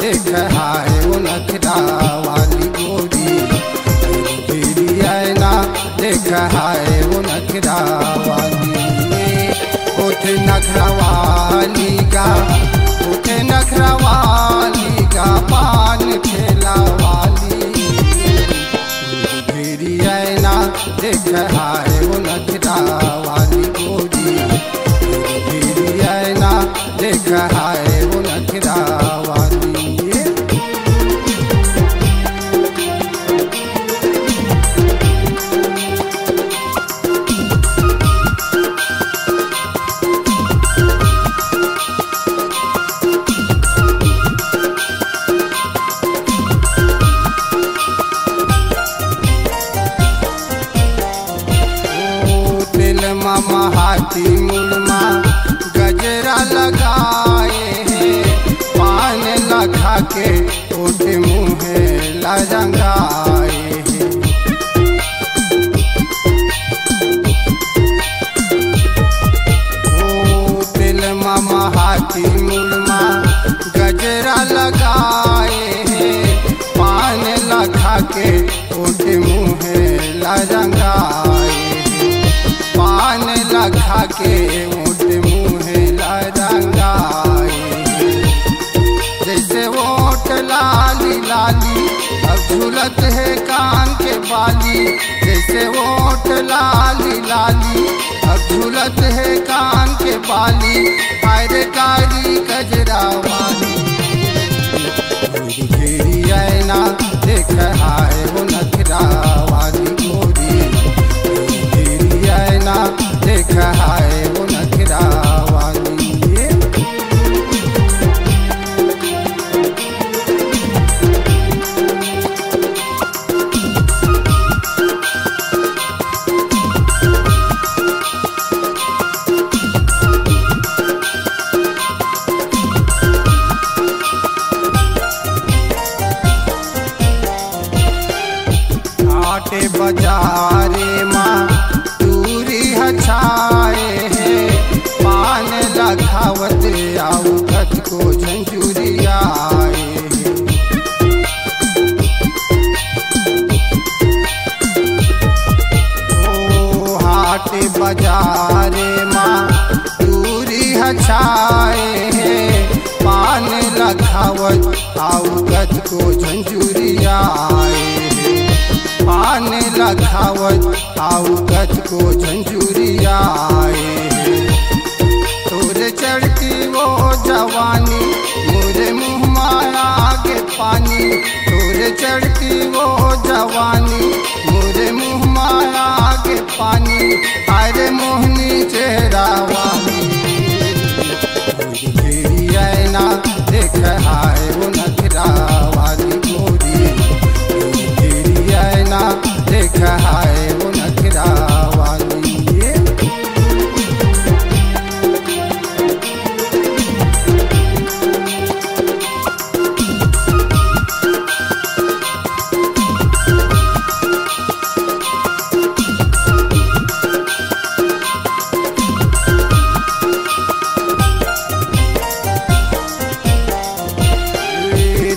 देख हाय वो नखरा वाली गोरी, तेरी आईना देख हाय वो नखरा वाली। उठे नखरा वाली का, उठे नखरा वाली का पान ठेला वाली। तेरी आईना देख हाय वो नखरा वाली गोरी, तेरी आईना देख हाय वो नखरा वाली। मामा हाथी मुलमा गजरा लगाए हैं, पान लखा के ओठे मुँहे लरंगाए हैं। ओ दिल मामा हाथी मुलमा गजरा लगाए हैं, पान लखा के ओठे मुँहे लरंगाए, पान लखा के ओठ मुँहे लरंगाए। जैसे ओठ लाली लाली अब झूलत है कान के बाली, जैसे ओठ लाली लाली अब झूलत है कान के बाली। हाय कारी गजरा वाली, तेरी आईना देख हाय वो नखरा वाली गोरी, देख हाय वो नखरा वाली। आटे बाजारे माँ छाए हैं, पान लखावत आऊ कथ को झंझुरियाए हैं। ओ हाटे बाजारे माँ दूरी छाए हैं, पान लखावत आऊ कथ को झंझुरियाए हैं। पान लखावत आऊ कथ को झंझुरियाए, तोरे चढ़ती वो जवानी मोरे मुँह माया के पानी, तोरे चढ़ती वो जवानी मोरे मुँह माया के पानी। अरे मोहनी चेहरा वाली, तेरी आईना देख हाय वो नखरा वाली गोरी, तेरी आईना देख हाय वो नखरा वाली।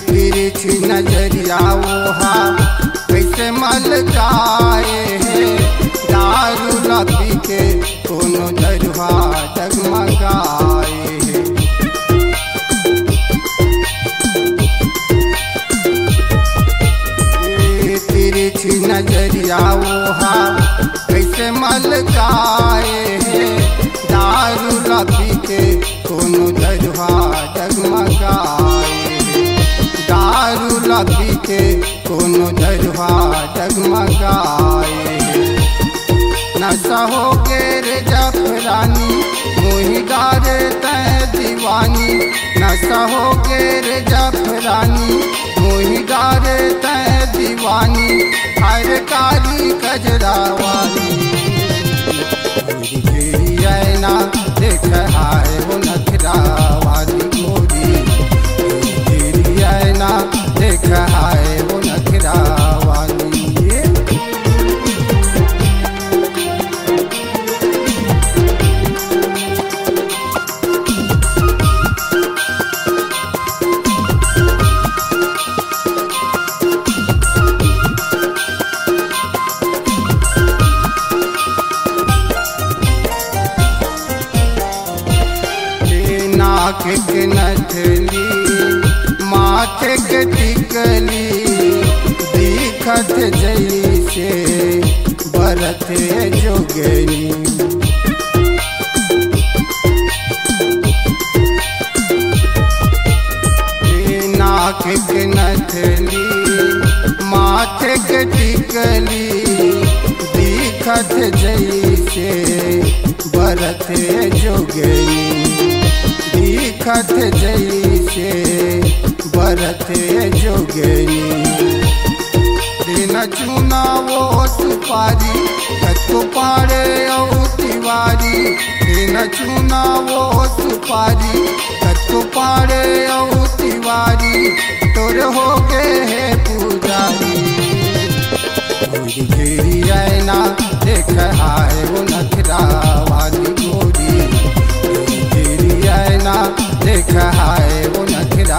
तिरछी नजरिया वोहा कैसे मलकाए हैं, दारू ला पी के कोनो दरवा डगमगाए हैं। तिरछी नजरिया वोहा कैसे मलकाए हैं, दारू ला पी के कोनो दरवा डगमगाए, दारू ला पी के कोनो दरवा डगमगाए। नशा हो के रे जफरानी मोही गा दीवानी नशा हो के रे जफरानी मोही डारे तय दीवानी हर कारी कजरा वाली घेरी आईना देख हाय वो नखरा वाली गोरी घेरी आईना देख हाय वो नखरा वाली नाक के नथली माथे के टिकली दिखत जैसे बरते जोगनी नाक के नथली माथे के टिकली दिखत जैसे बरते जोगनी दिखत जैसे बरते जोगनी दिन चुना वो सुपारी कतो पाड़े औ तिवारी दिन चुना वो सुपारी कतो पाड़े औ तिवारी तोर हो गए है पुजारी घेरी आईना देख हाय वो नखरा वाली गोरी देख हाय वो नखरा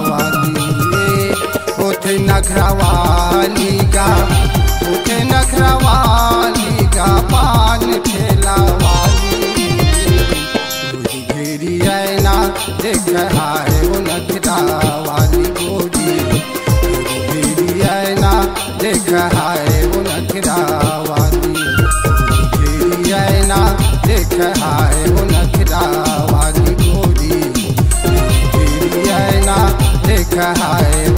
वाली उठे नखरा वाली का उठे नखरा वाली का पान ठेला वाली घेरी आईना देख हाय वो नखरा वाली गोरी घेरी आईना देख हाय वो नखरा वाली घेरी आईना देख हाय वो नखरा वाली गोरी देख हाय